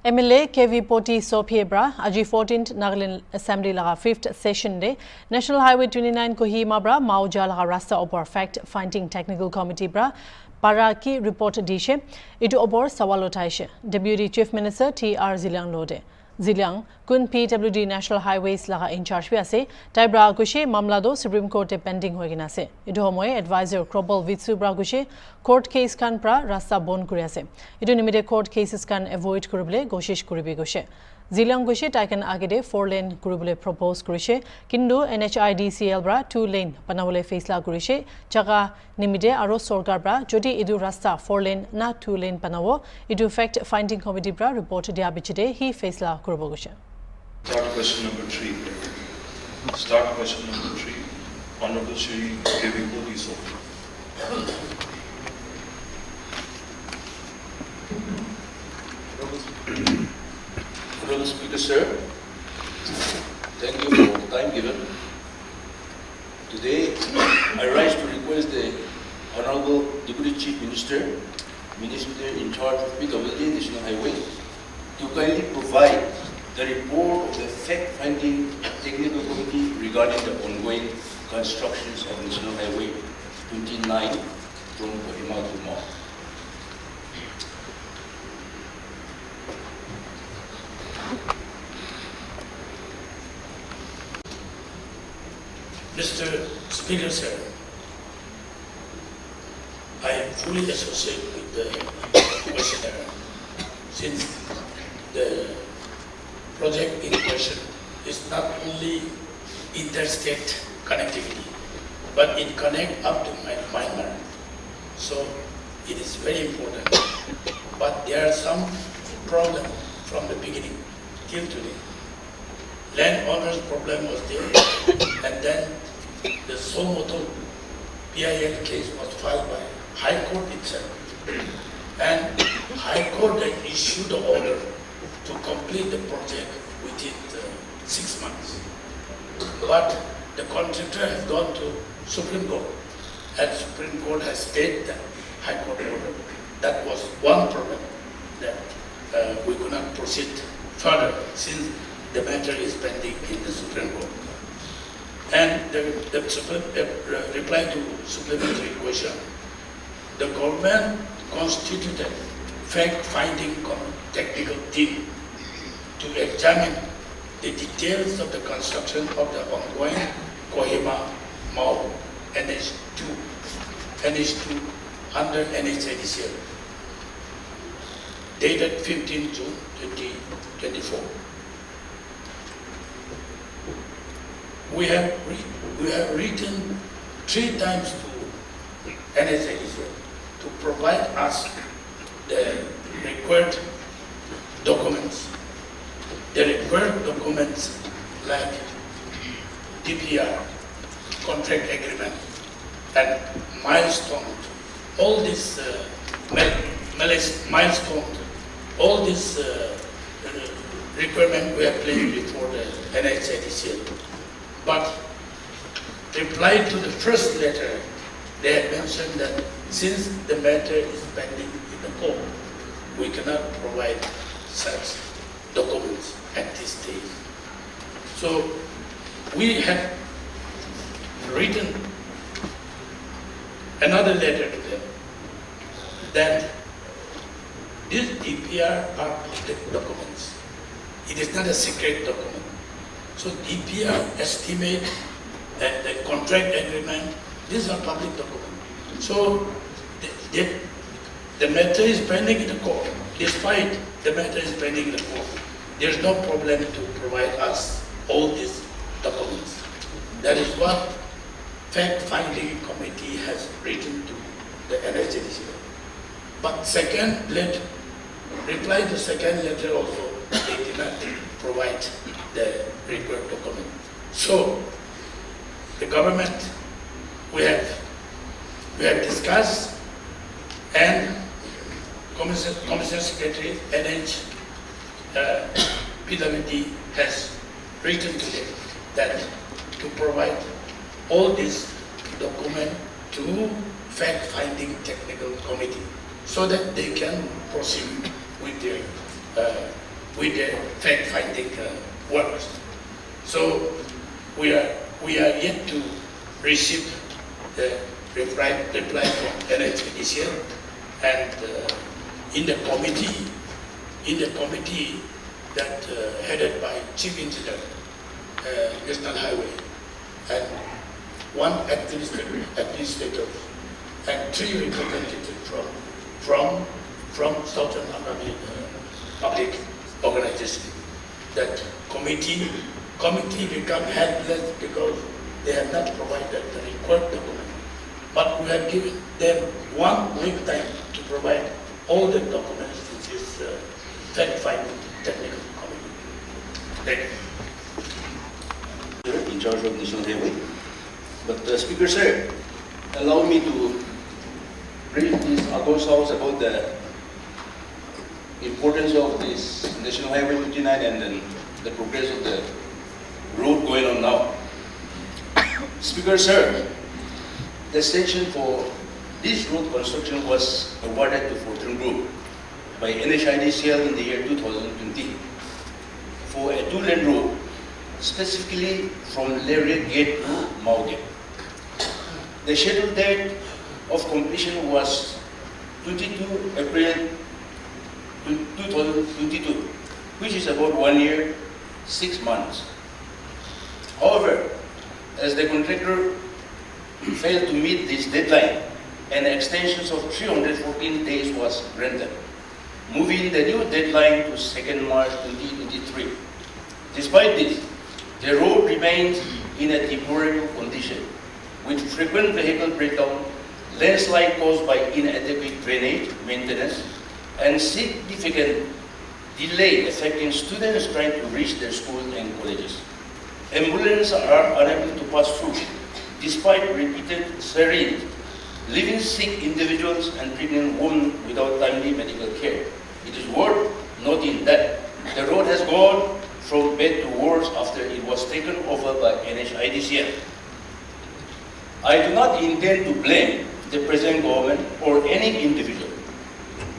MLA KV Poti Sopiebra, Aji 14th Nagaland Assembly Laga 5th Session Day, National Highway 29 KOHIMA-MAO Laga Rasta Obor Fact Finding Technical Committee Bra, Paraki Report Dishe, Itu Obor Sawalotaishe, Deputy Chief Minister T.R. Ziliang Lode. Ziliang, Kun PWD National Highways Laga in charge Piase, Taibra Gushe, Mamlado Supreme Court pending Hoginase. Itu Homoe Advisor Krobal Vitsu Bragushe, Court Case Kan Pra Rasta Bon Kuriase. Itu Nimide Court Cases Kan Avoid Kurubile, Goshish Kuribi Gushe. Ziliang Gushe Taikan Agede 4-lane Kurubile propose Kurishe, Kindu NHIDCL Bra 2-lane Panawale Faisla Kurishe, Chaga Nimide Aro Sorgar Bra, Jodi Idu Rasta 4-lane na 2-lane Panawo, Idu Fact Finding Committee Bra report Diabichide, he Faisla Kurubogushe. Start question number 3. Start question number 3. Honorable Shri KV Poti Sophia. Honorable Speaker, sir, thank you for the time given. Today, I rise to request the Honorable Deputy Chief Minister, Minister in charge of PWD National Highway, to kindly provide the report of the fact-finding technical committee regarding the ongoing constructions of National Highway 29 from KOHIMA-MAO. Mr. Speaker, sir, I am fully associated with the questionnaire since the project in question is not only interstate connectivity, but it connects up to Myanmar. So it is very important. But there are some problems from the beginning till today. Landowners' problem was there, and then the Somoto PIL case was filed by High Court itself. And High Court then issued the order to complete the project within 6 months. But the contractor has gone to Supreme Court, and Supreme Court has stayed the High Court order. That was one problem, that we could not proceed further since the matter is pending in the Supreme Court. And the reply to supplementary question, the government constituted fact-finding technical team to examine the details of the construction of the ongoing KOHIMA-MAO NH2 under NHIDCL, dated 15 June 2024. We have written 3 times to NHIDCL to provide us the required documents. The required documents like DPR, contract agreement, and milestone. All these milestones, all these requirements we have placed before the NHIDCL. But reply to the first letter, they have mentioned that since the matter is pending in the court, we cannot provide such documents at this stage. So we have written another letter to them that these DPR are public documents. It is not a secret document. So DPR estimate and the contract agreement, these are public documents. So the matter is pending in the court. Despite the matter is pending in the court, there is no problem to provide us all these documents. That is what fact-finding committee has written to the NHIDCL. But second letter, reply to second letter also, they did not provide the required document. So the government, we have discussed, and Commissioner Secretary NH PWD has written to them that to provide all these documents to fact-finding technical committee so that they can proceed with their with the fact-finding workers. So we are yet to receive the reply from NHPDCL, and in the committee that headed by Chief Engineer, National Highway, and one administrator, and 3 representatives from Southern Public Organization. That committee become helpless because they have not provided the required document. But we have given them 1 week time to provide all the documents to this fact-finding technical committee. Thank you. In charge of National Highway. But Speaker Sir, allow me to brief this August House about the importance of this National Highway 59 and then the progress of the road going on now. Speaker Sir, the sanction for this road construction was awarded to Fortune Group by NHIDCL in the year 2020 for a 2-lane road, specifically from Lariat Gate to Mao Gate. The scheduled date of completion was 22 April 2022, which is about 1 year, 6 months. However, as the contractor failed to meet this deadline, an extension of 314 days was granted, moving the new deadline to 2nd March 2023. Despite this, the road remains in a deplorable condition, with frequent vehicle breakdown, landslide caused by inadequate drainage maintenance, and significant delay affecting students trying to reach their schools and colleges. Ambulances are unable to pass through, despite repeated sirens, leaving sick individuals and pregnant women without timely medical care. It is worth noting that the road has gone from bad to worse after it was taken over by NHIDCL. I do not intend to blame the present government or any individual,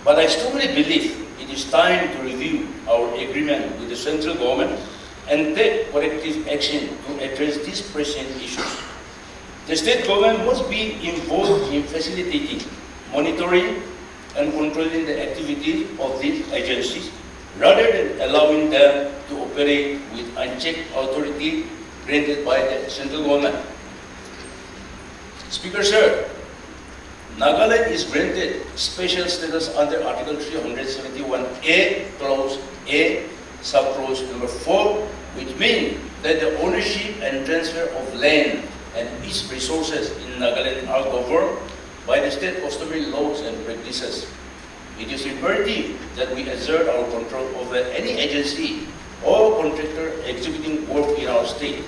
but I strongly believe it is time to review our agreement with the central government and take corrective action to address these pressing issues. The state government must be involved in facilitating, monitoring, and controlling the activities of these agencies, rather than allowing them to operate with unchecked authority granted by the central government. Speaker Sir, Nagaland is granted special status under Article 371A, Clause A, Sub-Clause number 4, which means that the ownership and transfer of land and its resources in Nagaland are governed by the state customary laws and practices. It is imperative that we exert our control over any agency or contractor executing work in our state.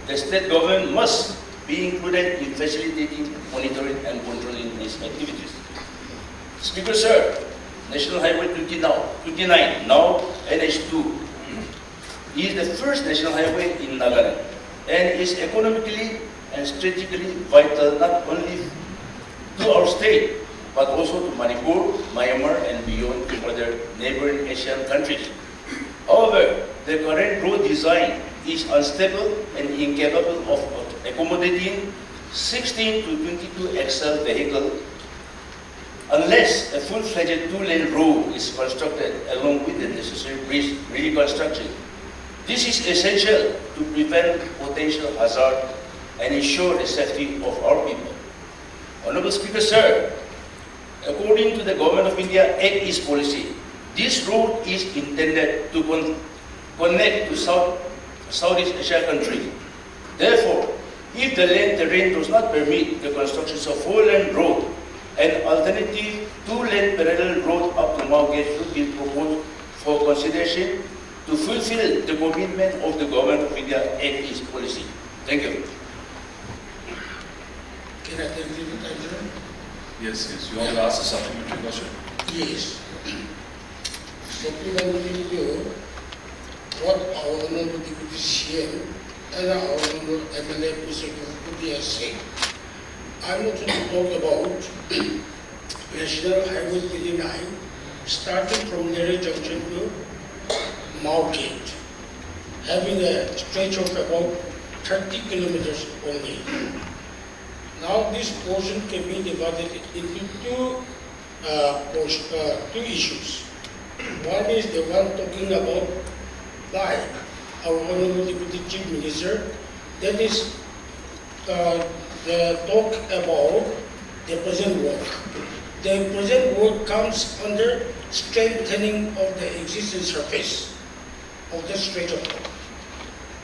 The state government must be included in facilitating, monitoring, and controlling these activities. Speaker Sir, National Highway 29, now NH2, is the first national highway in Nagaland and is economically and strategically vital not only to our state, but also to Manipur, Myanmar, and beyond to other neighboring Asian countries. However, the current road design is unstable and incapable of accommodating 16 to 22 axle vehicle unless a full-fledged 2-lane road is constructed along with the necessary bridge reconstruction. This is essential to prevent potential hazard and ensure the safety of our people. Honorable Speaker Sir, according to the Government of India Act East policy, this road is intended to connect to Southeast Asia countries. Therefore, if the land terrain does not permit the construction of 4-lane road, an alternative 2-lane parallel road up to Mao Gate should be proposed for consideration to fulfill the commitment of the Government of India Act East policy. Thank you. Can I take the time? Yes. You want to ask a supplementary question? Yes. Supplementary, what our Honorable Deputy CM and our Honorable MLA has said. I want to talk about National Highway 39, starting from Nere Junction to KOHIMA-MAO gate, having a stretch of about 30 kilometers only. Now this portion can be divided into two issues. One is the one talking about by our Honorable Deputy Chief Minister, that is the talk about the present work. The present work comes under strengthening of the existing surface of the stretch of road.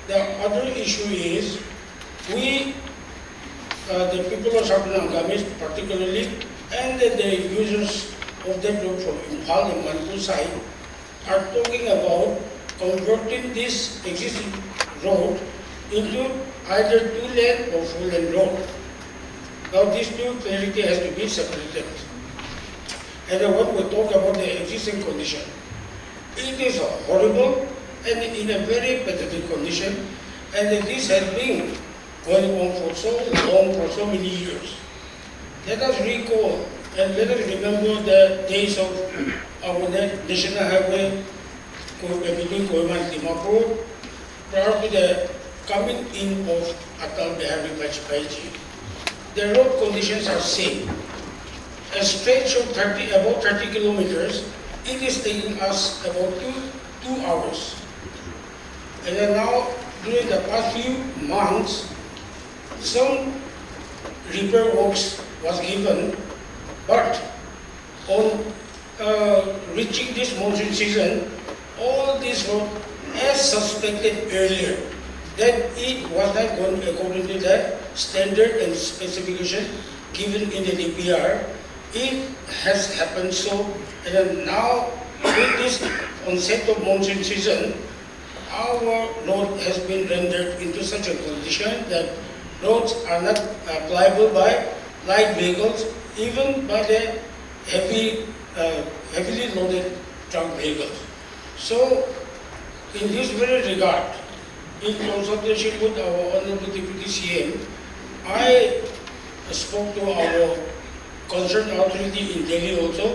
The other issue is we, the people of Southern Angamis particularly, and the users of that road from Impal and Manipur side are talking about converting this existing road into either two-lane or four-lane road. Now this new clarity has to be separated. And when we talk about the existing condition, it is horrible and in a very pathetic condition, and this has been going on for so long, for so many years. Let us recall and let us remember the days of our national highway between KOHIMA and Dimapur prior to the coming in of Atal Bihari Vajpayee. The road conditions are same. A stretch of about 30 kilometers, it is taking us about two hours. And then now, during the past few months, some repair works was given, but on reaching this monsoon season, all this road, as suspected earlier, that it was not going according to the standard and specification given in the DPR. It has happened so, and then now with this onset of monsoon season, our road has been rendered into such a condition that roads are not pliable by light vehicles, even by the heavily loaded truck vehicles. So, in this very regard, in consultation with our Honorable Deputy CM, I spoke to our concerned authority in Delhi also,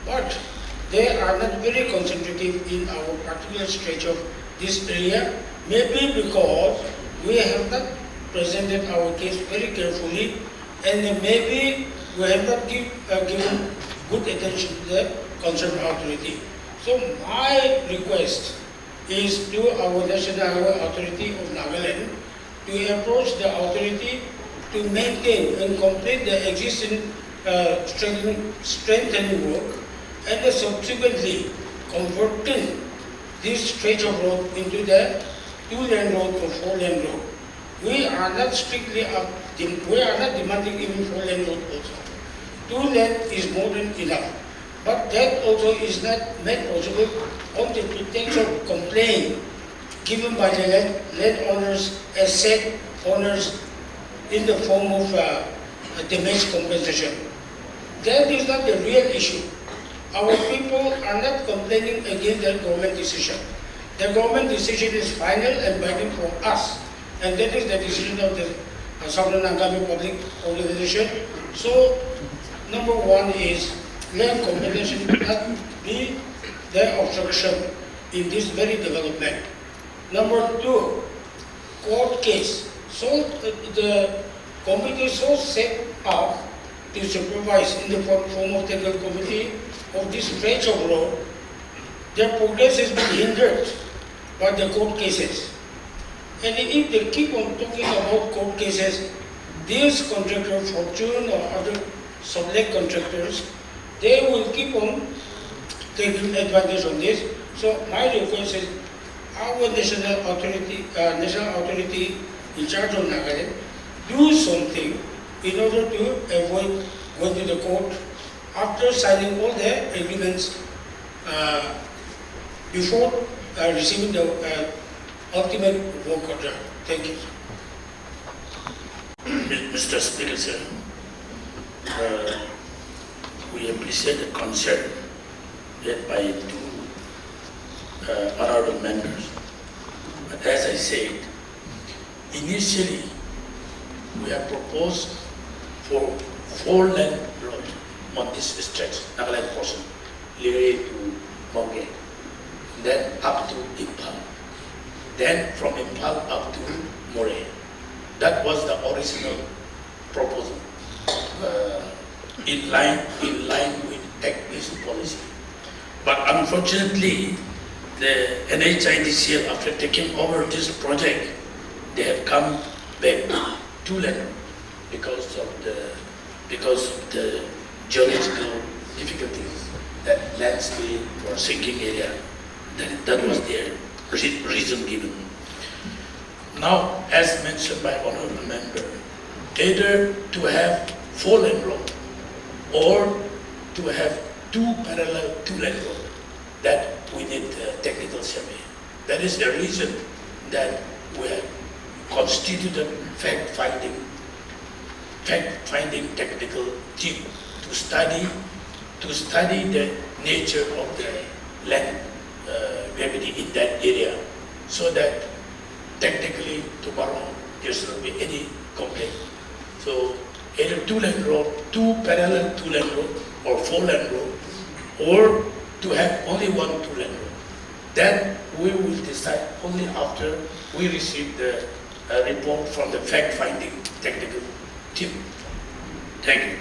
but they are not very concentrative in our particular stretch of this area, maybe because we have not presented our case very carefully, and maybe we have not given good attention to the concerned authority. So my request is to our National Highway Authority of Nagaland to approach the authority to maintain and complete the existing strengthening work, and subsequently converting this stretch of road into the two-lane road or four-lane road. We are not strictly we are not demanding even four-lane road also. Two-lane is more than enough. But that also is not made possible on the pretext of complaint given by the landowners, asset owners, in the form of damage compensation. That is not the real issue. Our people are not complaining against the government decision. The government decision is final and binding for us, and that is the decision of the Southern Angami Public Organization. So, number one is land compensation not be the obstruction in this very development. Number two, court case. So the committee so set up to supervise in the form of technical committee of this stretch of road, their progress has been hindered by the court cases. And if they keep on talking about court cases, these contractors, Fortune or other sublet contractors, they will keep on taking advantage of this. So my request is our national authority in charge of Nagaland do something in order to avoid going to the court after signing all the agreements before receiving the ultimate work order. Thank you. Mr. Speaker, sir, we appreciate the concern led by two honorable members. But as I said, initially we have proposed for 4-lane road on this stretch, Nagaland portion, Liri to Mongke. then up to Impal, then from Impal up to Moray. That was the original proposal, in line with acquisition policy. But unfortunately, the NHIDCL, after taking over this project, they have come back too late because of the geological difficulties, that landscape or sinking area. That was their reason given. Now, as mentioned by honorable member, either to have 4-lane road or to have 2 parallel 2-lane road, that we need technical survey. That is the reason that we have constituted fact-finding technical team to study the nature of the land gravity in that area, so that technically tomorrow there should not be any complaint. So either 2-lane road, 2 parallel 2-lane road, or 4-lane road, or to have only 1 2-lane road. Then we will decide only after we receive the report from the fact-finding technical team. Thank you.